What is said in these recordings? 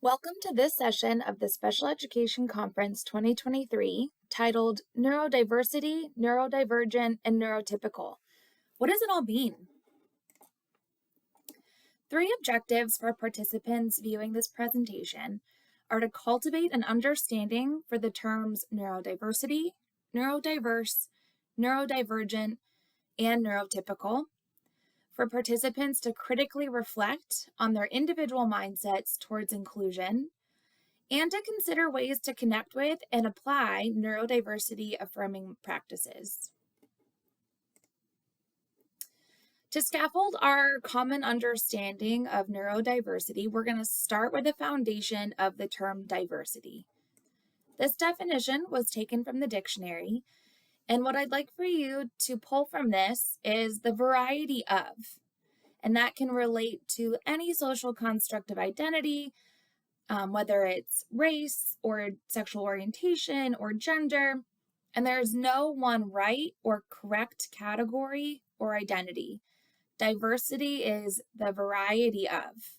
Welcome to this session of the Special Education Conference 2023 titled Neurodiversity, Neurodivergent, and Neurotypical. What does it all mean? 3 objectives for participants viewing this presentation are to cultivate an understanding for the terms neurodiversity, neurodiverse, neurodivergent, and neurotypical, for participants to critically reflect on their individual mindsets towards inclusion, and to consider ways to connect with and apply neurodiversity affirming practices. To scaffold our common understanding of neurodiversity, we're going to start with the foundation of the term diversity. This definition was taken from the dictionary, and what I'd like for you to pull from this is the variety of, and that can relate to any social construct of identity, whether it's race or sexual orientation or gender, and there's no one right or correct category or identity. Diversity is the variety of.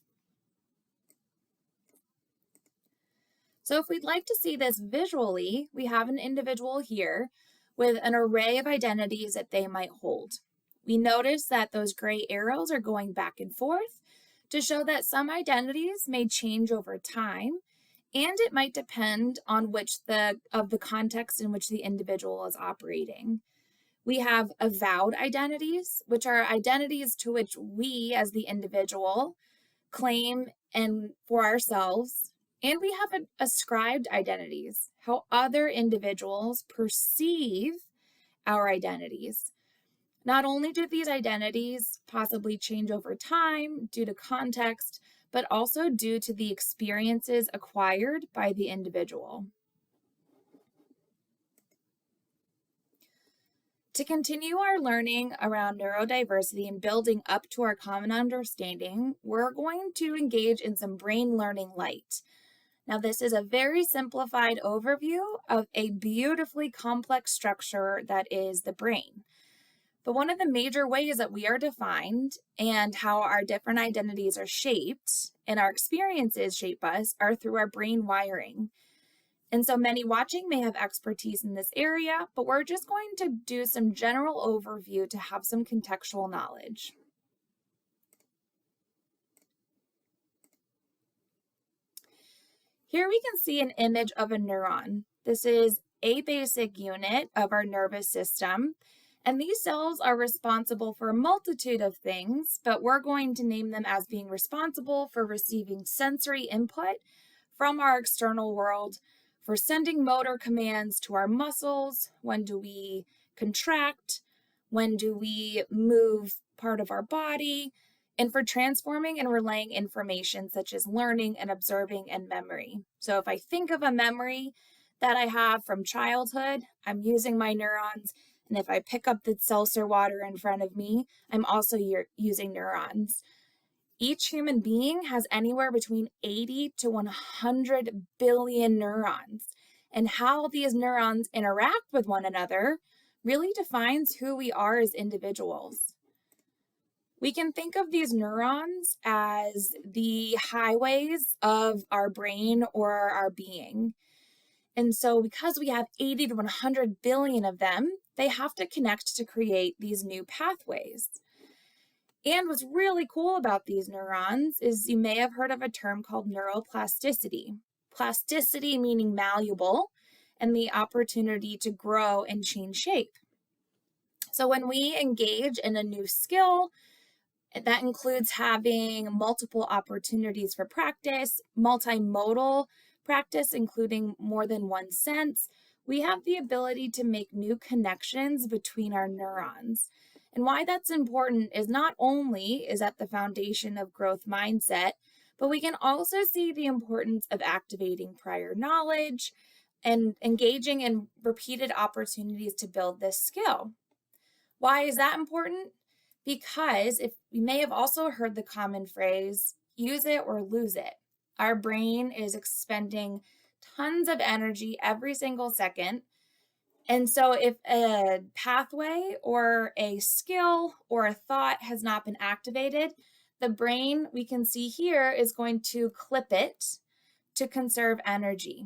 So if we'd like to see this visually, we have an individual here with an array of identities that they might hold. We notice that those gray arrows are going back and forth to show that some identities may change over time, and it might depend on which of the context in which the individual is operating. We have avowed identities, which are identities to which we as the individual claim and for ourselves. And we have ascribed identities, how other individuals perceive our identities. Not only do these identities possibly change over time due to context, but also due to the experiences acquired by the individual. To continue our learning around neurodiversity and building up to our common understanding, we're going to engage in some brain learning light. Now, this is a very simplified overview of a beautifully complex structure that is the brain. But one of the major ways that we are defined and how our different identities are shaped and our experiences shape us are through our brain wiring. And so many watching may have expertise in this area, but we're just going to do some general overview to have some contextual knowledge. Here we can see an image of a neuron. This is a basic unit of our nervous system, and these cells are responsible for a multitude of things, but we're going to name them as being responsible for receiving sensory input from our external world, for sending motor commands to our muscles. When do we contract? When do we move part of our body? And for transforming and relaying information such as learning and observing and memory. So if I think of a memory that I have from childhood, I'm using my neurons. And if I pick up the seltzer water in front of me, I'm also using neurons. Each human being has anywhere between 80 to 100 billion neurons. And how these neurons interact with one another really defines who we are as individuals. We can think of these neurons as the highways of our brain or our being. And so because we have 80 to 100 billion of them, they have to connect to create these new pathways. And what's really cool about these neurons is you may have heard of a term called neuroplasticity. Plasticity meaning malleable and the opportunity to grow and change shape. So when we engage in a new skill, that includes having multiple opportunities for practice, multimodal practice, including more than one sense, we have the ability to make new connections between our neurons. And why that's important is not only is at the foundation of growth mindset, but we can also see the importance of activating prior knowledge and engaging in repeated opportunities to build this skill. Why is that important? Because if you may have also heard the common phrase, use it or lose it. Our brain is expending tons of energy every single second. And so if a pathway or a skill or a thought has not been activated, the brain, we can see here, is going to clip it to conserve energy.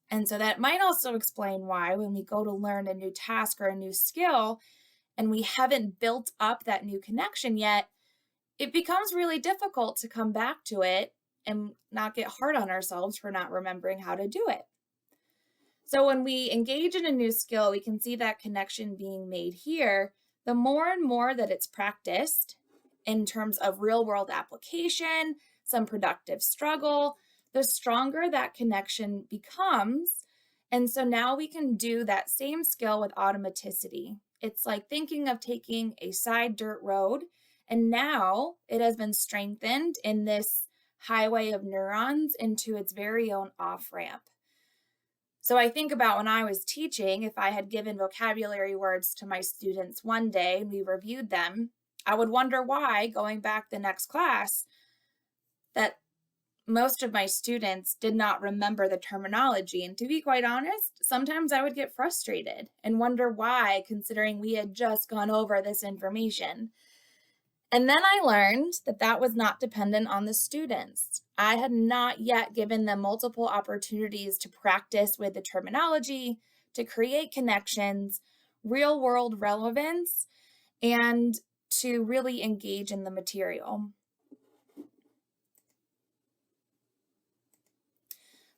And so that might also explain why when we go to learn a new task or a new skill and we haven't built up that new connection yet, it becomes really difficult to come back to it and not get hard on ourselves for not remembering how to do it. So when we engage in a new skill, we can see that connection being made here. The more and more that it's practiced in terms of real-world application, some productive struggle, the stronger that connection becomes. And so now we can do that same skill with automaticity. It's like thinking of taking a side dirt road, and now it has been strengthened in this highway of neurons into its very own off-ramp. So I think about when I was teaching, if I had given vocabulary words to my students one day and we reviewed them, I would wonder why, going back the next class, that most of my students did not remember the terminology. And to be quite honest, sometimes I would get frustrated and wonder why, considering we had just gone over this information. And then I learned that that was not dependent on the students. I had not yet given them multiple opportunities to practice with the terminology, to create connections, real-world relevance, and to really engage in the material.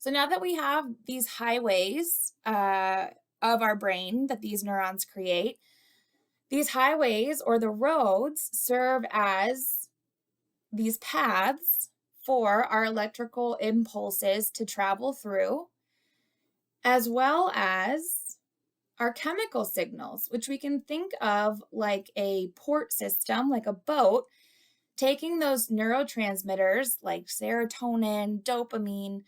So now that we have these highways of our brain that these neurons create, these highways or the roads serve as these paths for our electrical impulses to travel through, as well as our chemical signals, which we can think of like a port system, like a boat, taking those neurotransmitters like serotonin, dopamine,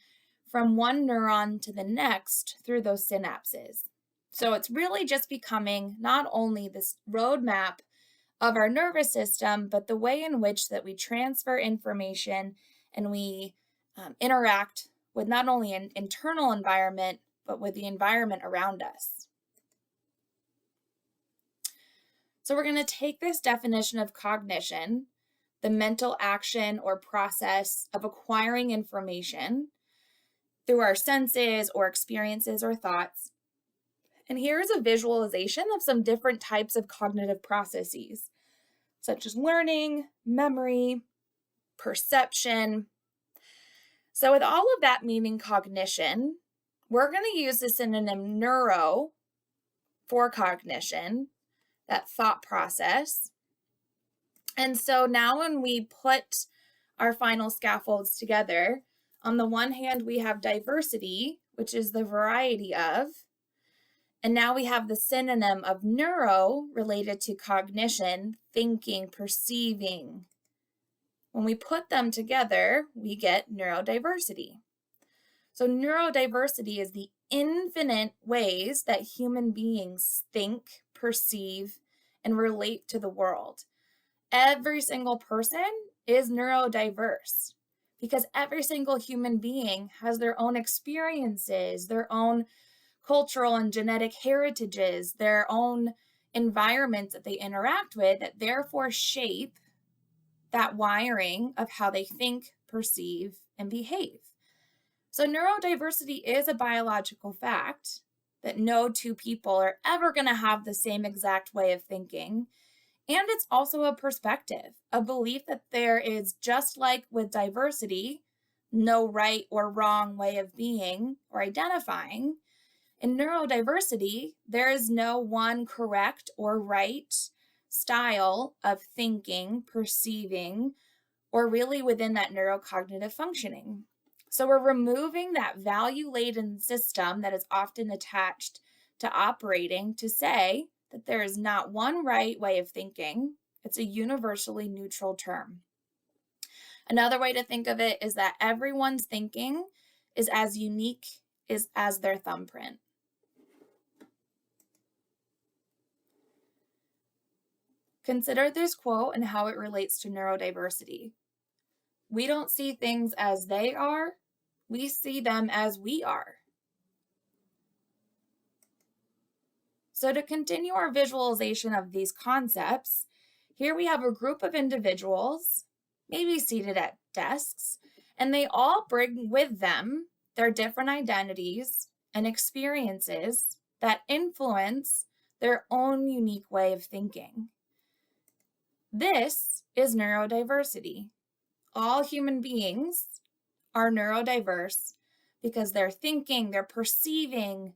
from one neuron to the next through those synapses. So it's really just becoming not only this roadmap of our nervous system, but the way in which that we transfer information and we interact with not only an internal environment, but with the environment around us. So we're going to take this definition of cognition, the mental action or process of acquiring information through our senses or experiences or thoughts. And here's a visualization of some different types of cognitive processes, such as learning, memory, perception. So with all of that meaning cognition, we're going to use the synonym neuro for cognition, that thought process. And so now when we put our final scaffolds together, on the one hand, we have diversity, which is the variety of, and now we have the synonym of neuro related to cognition, thinking, perceiving. When we put them together, we get neurodiversity. So neurodiversity is the infinite ways that human beings think, perceive, and relate to the world. Every single person is neurodiverse because every single human being has their own experiences, their own cultural and genetic heritages, their own environments that they interact with that therefore shape that wiring of how they think, perceive, and behave. So neurodiversity is a biological fact that no two people are ever going to have the same exact way of thinking. And it's also a perspective, a belief that there is, just like with diversity, no right or wrong way of being or identifying. In neurodiversity, there is no one correct or right style of thinking, perceiving, or really within that neurocognitive functioning. So we're removing that value-laden system that is often attached to operating to say that there is not one right way of thinking. It's a universally neutral term. Another way to think of it is that everyone's thinking is as unique as their thumbprint. Consider this quote and how it relates to neurodiversity. We don't see things as they are, we see them as we are. So to continue our visualization of these concepts, here we have a group of individuals, maybe seated at desks, and they all bring with them their different identities and experiences that influence their own unique way of thinking. This is neurodiversity. All human beings are neurodiverse because their thinking, their perceiving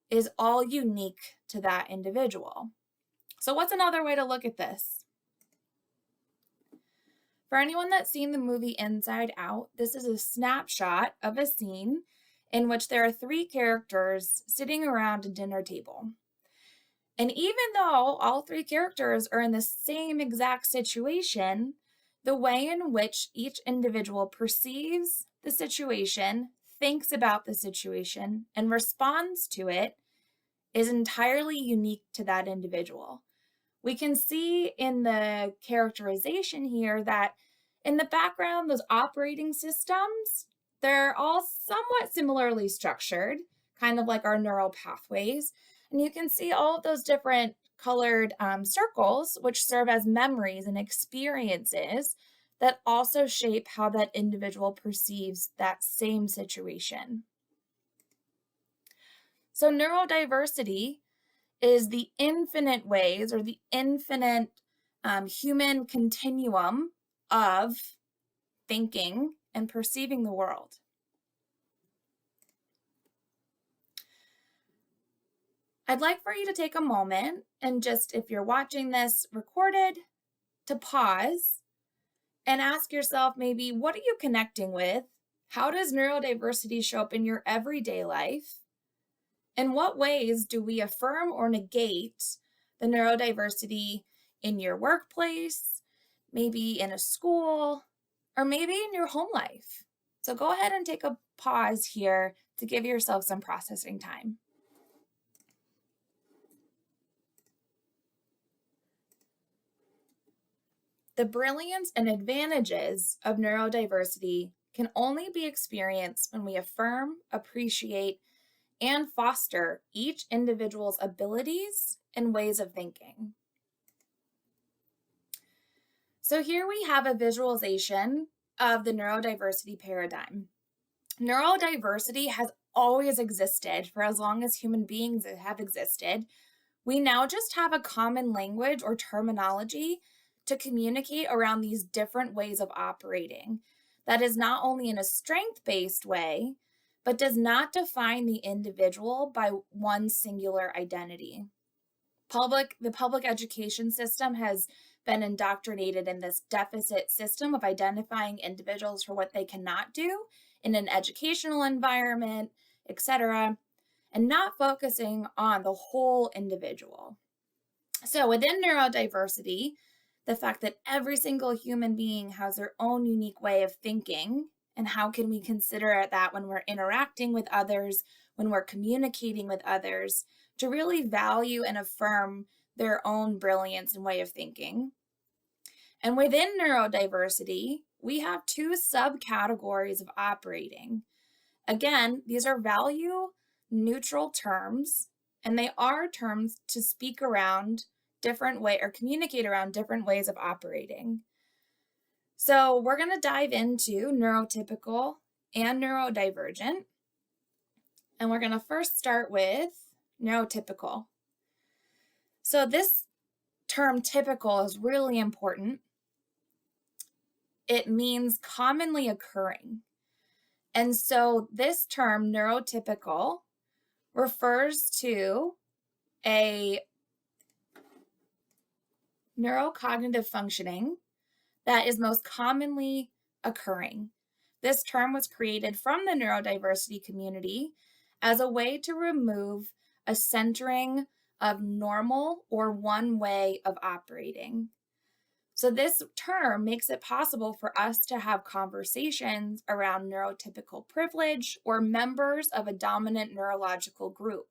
is all unique to that individual. So what's another way to look at this? For anyone that's seen the movie Inside Out, this is a snapshot of a scene in which there are 3 characters sitting around a dinner table. And even though all 3 characters are in the same exact situation, the way in which each individual perceives the situation, thinks about the situation, and responds to it is entirely unique to that individual. We can see in the characterization here that in the background, those operating systems, they're all somewhat similarly structured, kind of like our neural pathways. And you can see all of those different colored circles, which serve as memories and experiences that also shape how that individual perceives that same situation. So neurodiversity is the infinite ways or the infinite human continuum of thinking and perceiving the world. I'd like for you to take a moment and just, if you're watching this recorded, to pause and ask yourself maybe, what are you connecting with? How does neurodiversity show up in your everyday life? In what ways do we affirm or negate the neurodiversity in your workplace, maybe in a school, or maybe in your home life? So go ahead and take a pause here to give yourself some processing time. The brilliance and advantages of neurodiversity can only be experienced when we affirm, appreciate, and foster each individual's abilities and ways of thinking. So here we have a visualization of the neurodiversity paradigm. Neurodiversity has always existed for as long as human beings have existed. We now just have a common language or terminology to communicate around these different ways of operating that is not only in a strength-based way, but does not define the individual by one singular identity. The public education system has been indoctrinated in this deficit system of identifying individuals for what they cannot do in an educational environment, etc., and not focusing on the whole individual. So within neurodiversity, the fact that every single human being has their own unique way of thinking, and how can we consider that when we're interacting with others, when we're communicating with others, to really value and affirm their own brilliance and way of thinking. And within neurodiversity, we have 2 subcategories of operating. Again, these are value neutral terms, and they are terms to speak around different way or communicate around different ways of operating. So we're going to dive into neurotypical and neurodivergent. And we're going to first start with neurotypical. So this term typical is really important. It means commonly occurring. And so this term neurotypical refers to a neurocognitive functioning that is most commonly occurring. This term was created from the neurodiversity community as a way to remove a centering of normal or one way of operating. So this term makes it possible for us to have conversations around neurotypical privilege or members of a dominant neurological group.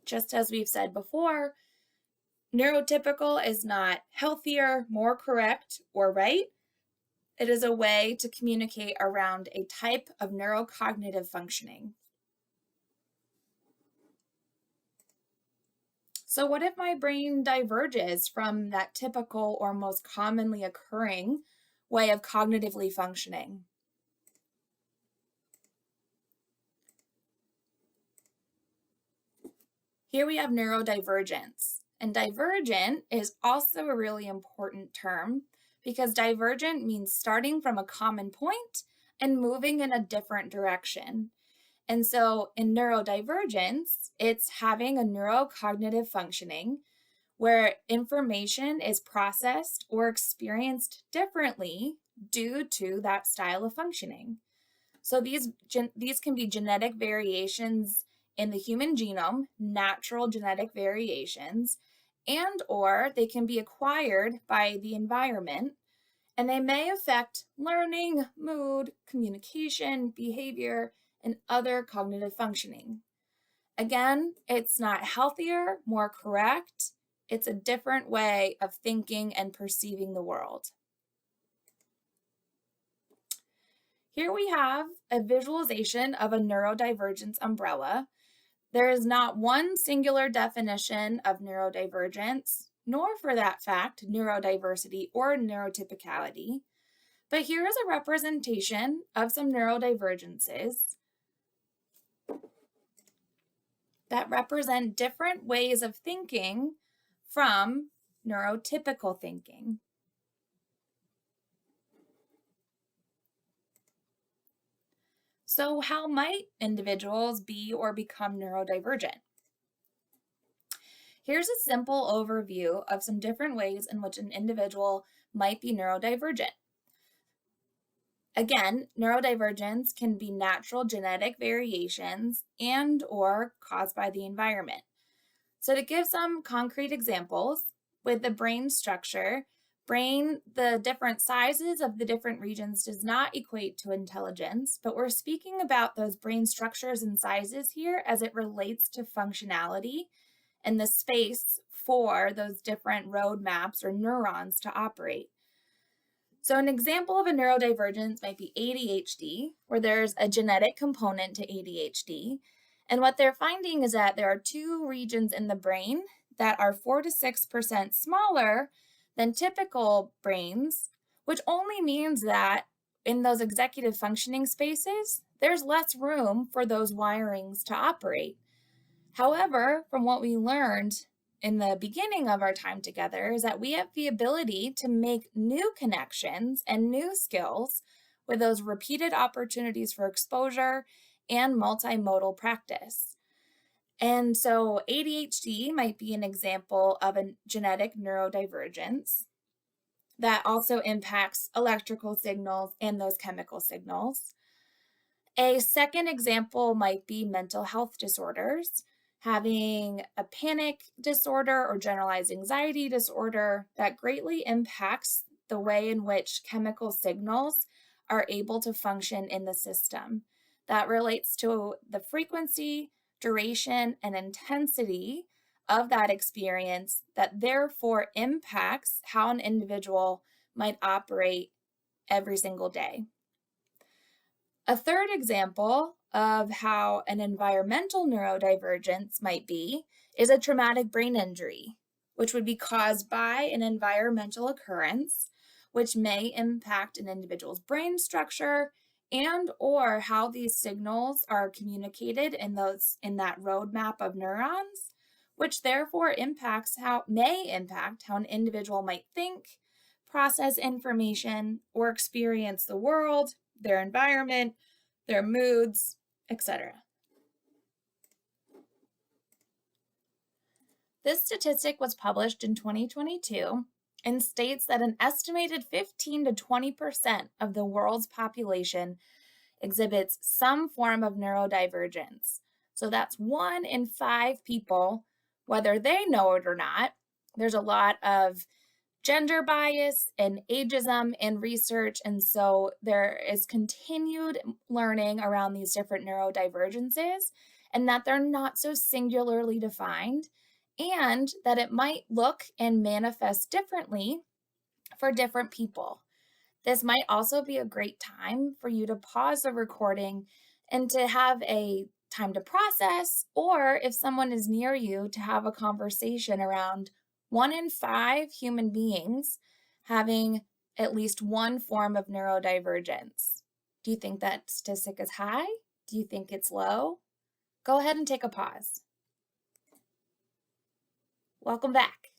Just as we've said before, neurotypical is not healthier, more correct, or right. It is a way to communicate around a type of neurocognitive functioning. So, what if my brain diverges from that typical or most commonly occurring way of cognitively functioning? Here we have neurodivergence. And divergent is also a really important term because divergent means starting from a common point and moving in a different direction. And so in neurodivergence, it's having a neurocognitive functioning where information is processed or experienced differently due to that style of functioning. So these can be genetic variations in the human genome, natural genetic variations, and or they can be acquired by the environment, and they may affect learning, mood, communication, behavior, and other cognitive functioning. Again, it's not healthier, more correct. It's a different way of thinking and perceiving the world. Here we have a visualization of a neurodivergence umbrella. There is not one singular definition of neurodivergence, nor for that fact, neurodiversity or neurotypicality. But here is a representation of some neurodivergences that represent different ways of thinking from neurotypical thinking. So, how might individuals be or become neurodivergent? Here's a simple overview of some different ways in which an individual might be neurodivergent. Again, neurodivergence can be natural genetic variations and or caused by the environment. So to give some concrete examples, with the brain structure, the different sizes of the different regions does not equate to intelligence, but we're speaking about those brain structures and sizes here as it relates to functionality and the space for those different roadmaps or neurons to operate. So an example of a neurodivergence might be ADHD, where there's a genetic component to ADHD. And what they're finding is that there are two regions in the brain that are 4 to 6% smaller than typical brains, which only means that in those executive functioning spaces, there's less room for those wirings to operate. However, from what we learned in the beginning of our time together is that we have the ability to make new connections and new skills with those repeated opportunities for exposure and multimodal practice. And so ADHD might be an example of a genetic neurodivergence that also impacts electrical signals and those chemical signals. A second example might be mental health disorders, having a panic disorder or generalized anxiety disorder that greatly impacts the way in which chemical signals are able to function in the system. That relates to the frequency, duration, and intensity of that experience that therefore impacts how an individual might operate every single day. A third example of how an environmental neurodivergence might be is a traumatic brain injury, which would be caused by an environmental occurrence, which may impact an individual's brain structure and or how these signals are communicated in that roadmap of neurons, which therefore may impact how an individual might think, process information, or experience the world, their environment, their moods, etc. This statistic was published in 2022 and states that an estimated 15 to 20% of the world's population exhibits some form of neurodivergence. So that's 1 in 5 people, whether they know it or not. There's a lot of gender bias and ageism in research, and so there is continued learning around these different neurodivergences and that they're not so singularly defined and that it might look and manifest differently for different people. This might also be a great time for you to pause the recording and to have a time to process, or if someone is near you, to have a conversation around 1 in 5 human beings having at least one form of neurodivergence. Do you think that statistic is high? Do you think it's low? Go ahead and take a pause. Welcome back.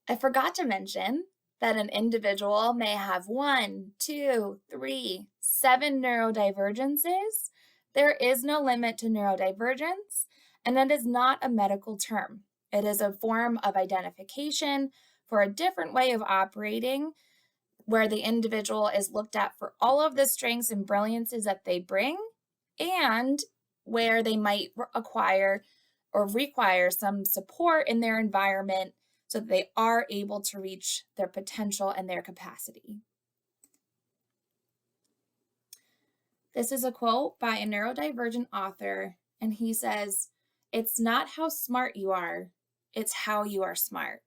I forgot to mention that an individual may have 1, 2, 3, 7 neurodivergences. There is no limit to neurodivergence, and it is not a medical term. It is a form of identification for a different way of operating, where the individual is looked at for all of the strengths and brilliances that they bring, and where they might acquire or require some support in their environment so that they are able to reach their potential and their capacity. This is a quote by a neurodivergent author, and he says, "It's not how smart you are, it's how you are smart."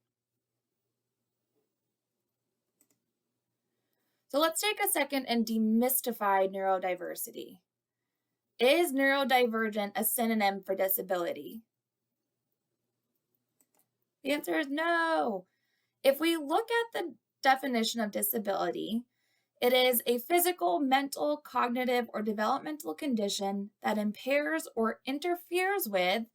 So let's take a second and demystify neurodiversity. Is neurodivergent a synonym for disability? The answer is no. If we look at the definition of disability, it is a physical, mental, cognitive, or developmental condition that impairs or interferes with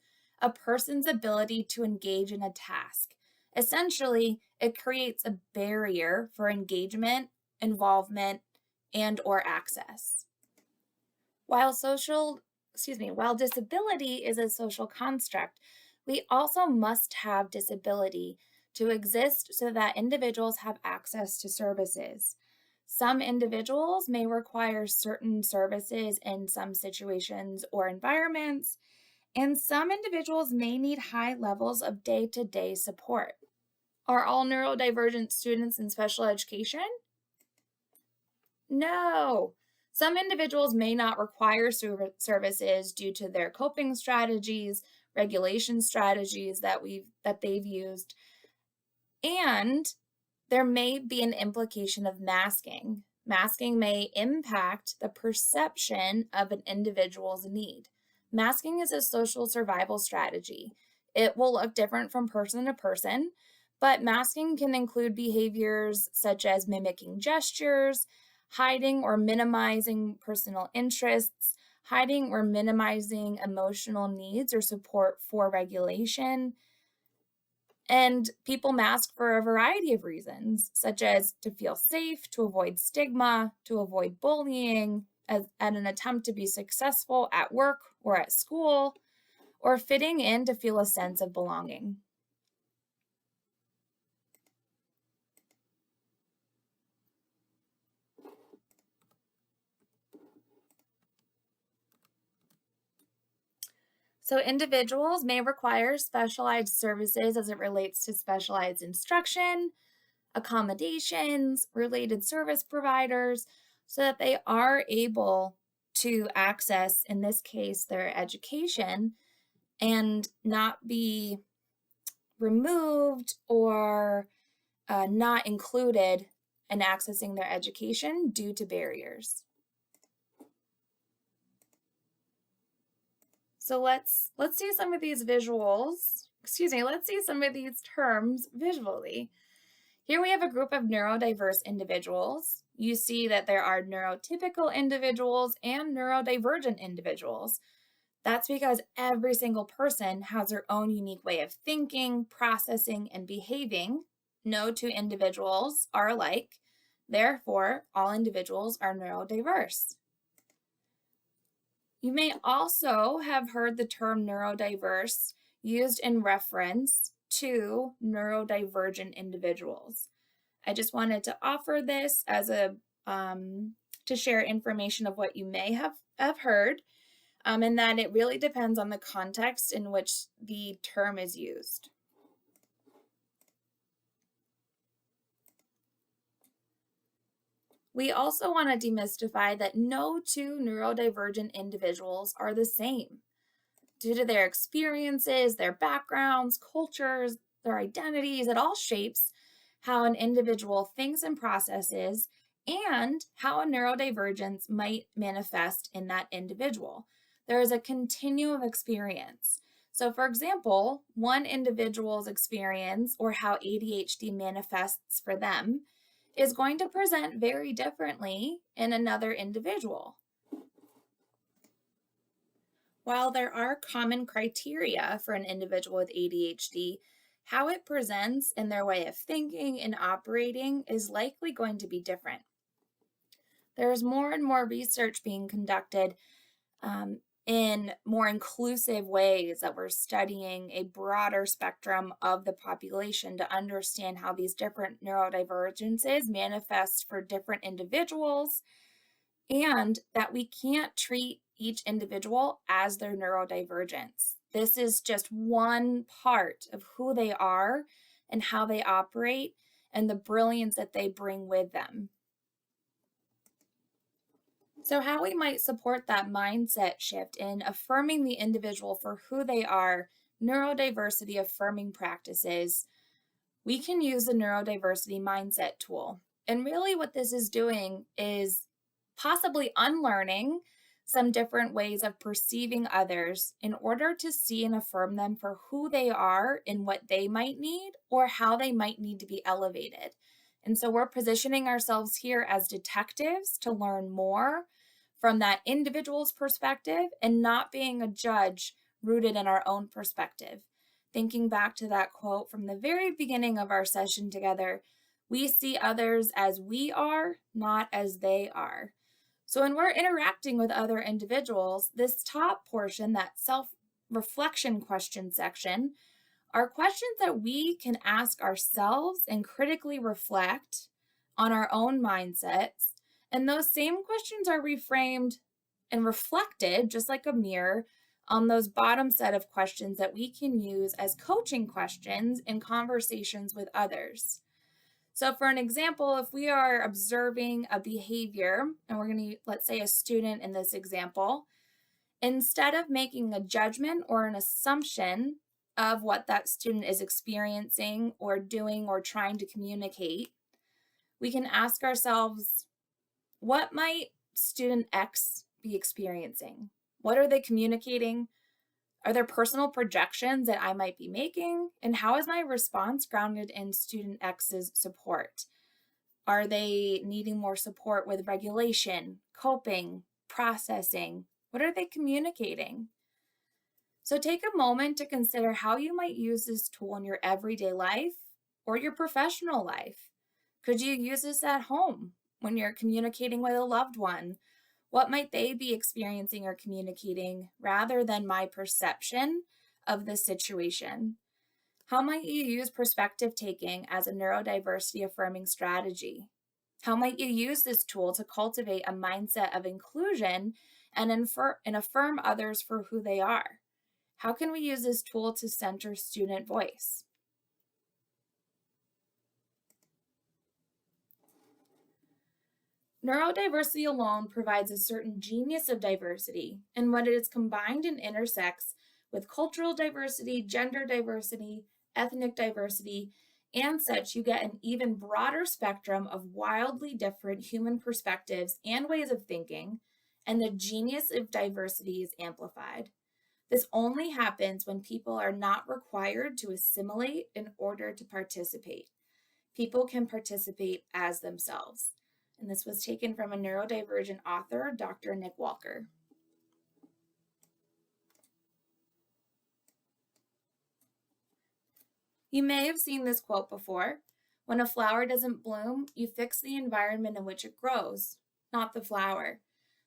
a person's ability to engage in a task. Essentially, it creates a barrier for engagement, involvement, and or access. While disability is a social construct, we also must have disability to exist so that individuals have access to services. Some individuals may require certain services in some situations or environments, and some individuals may need high levels of day-to-day support. Are all neurodivergent students in special education? No. Some individuals may not require services due to their coping strategies, regulation strategies that they've used, and there may be an implication of masking. Masking may impact the perception of an individual's need. Masking is a social survival strategy. It will look different from person to person, but masking can include behaviors such as mimicking gestures, hiding or minimizing personal interests, hiding or minimizing emotional needs or support for regulation. And people mask for a variety of reasons, such as to feel safe, to avoid stigma, to avoid bullying, as an attempt to be successful at work or at school, or fitting in to feel a sense of belonging. So individuals may require specialized services as it relates to specialized instruction, accommodations, related service providers, so that they are able to access, in this case, their education and not be removed or not included in accessing their education due to barriers. So let's see some of these let's see some of these terms visually. Here we have a group of neurodiverse individuals. You see that there are neurotypical individuals and neurodivergent individuals. That's because every single person has their own unique way of thinking, processing, and behaving. No two individuals are alike. Therefore, all individuals are neurodiverse. You may also have heard the term neurodiverse used in reference to neurodivergent individuals. I just wanted to offer this as to share information of what you may have heard, and that it really depends on the context in which the term is used. We also want to demystify that no two neurodivergent individuals are the same. Due to their experiences, their backgrounds, cultures, their identities, it all shapes how an individual thinks and processes and how a neurodivergence might manifest in that individual. There is a continuum of experience. So, for example, one individual's experience or how ADHD manifests for them is going to present very differently in another individual. While there are common criteria for an individual with ADHD, how it presents in their way of thinking and operating is likely going to be different. There's more and more research being conducted in more inclusive ways that we're studying a broader spectrum of the population to understand how these different neurodivergences manifest for different individuals, and that we can't treat each individual as their neurodivergence. This is just one part of who they are and how they operate and the brilliance that they bring with them. So, how we might support that mindset shift in affirming the individual for who they are, neurodiversity affirming practices, we can use the neurodiversity mindset tool. And really, what this is doing is possibly unlearning some different ways of perceiving others in order to see and affirm them for who they are and what they might need or how they might need to be elevated. And so we're positioning ourselves here as detectives to learn more from that individual's perspective and not being a judge rooted in our own perspective. Thinking back to that quote from the very beginning of our session together, we see others as we are, not as they are. So when we're interacting with other individuals, this top portion, that self-reflection question section, are questions that we can ask ourselves and critically reflect on our own mindsets. And those same questions are reframed and reflected, just like a mirror, on those bottom set of questions that we can use as coaching questions in conversations with others. So for an example, if we are observing a behavior, and we're going to, let's say a student in this example, instead of making a judgment or an assumption of what that student is experiencing or doing or trying to communicate, we can ask ourselves, what might student X be experiencing? What are they communicating? Are there personal projections that I might be making? And how is my response grounded in student X's support? Are they needing more support with regulation, coping, processing? What are they communicating? So take a moment to consider how you might use this tool in your everyday life or your professional life. Could you use this at home when you're communicating with a loved one? What might they be experiencing or communicating rather than my perception of the situation? How might you use perspective taking as a neurodiversity affirming strategy? How might you use this tool to cultivate a mindset of inclusion and affirm others for who they are? How can we use this tool to center student voice? Neurodiversity alone provides a certain genius of diversity, and when it is combined and intersects with cultural diversity, gender diversity, ethnic diversity, and such, you get an even broader spectrum of wildly different human perspectives and ways of thinking, and the genius of diversity is amplified. This only happens when people are not required to assimilate in order to participate. People can participate as themselves. And this was taken from a neurodivergent author, Dr. Nick Walker. You may have seen this quote before. When a flower doesn't bloom, you fix the environment in which it grows, not the flower.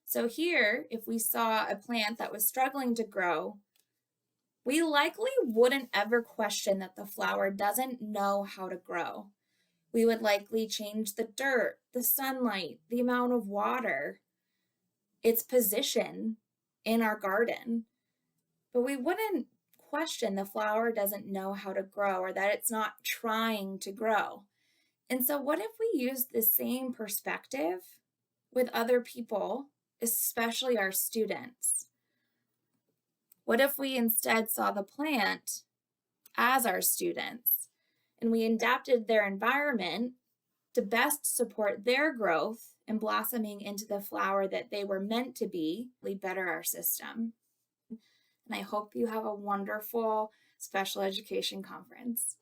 So here, if we saw a plant that was struggling to grow, we likely wouldn't ever question that the flower doesn't know how to grow. We would likely change the dirt, the sunlight, the amount of water, its position in our garden. But we wouldn't question the flower doesn't know how to grow or that it's not trying to grow. And so what if we use the same perspective with other people, especially our students? What if we instead saw the plant as our students and we adapted their environment to best support their growth and blossoming into the flower that they were meant to be, better our system? And I hope you have a wonderful special education conference.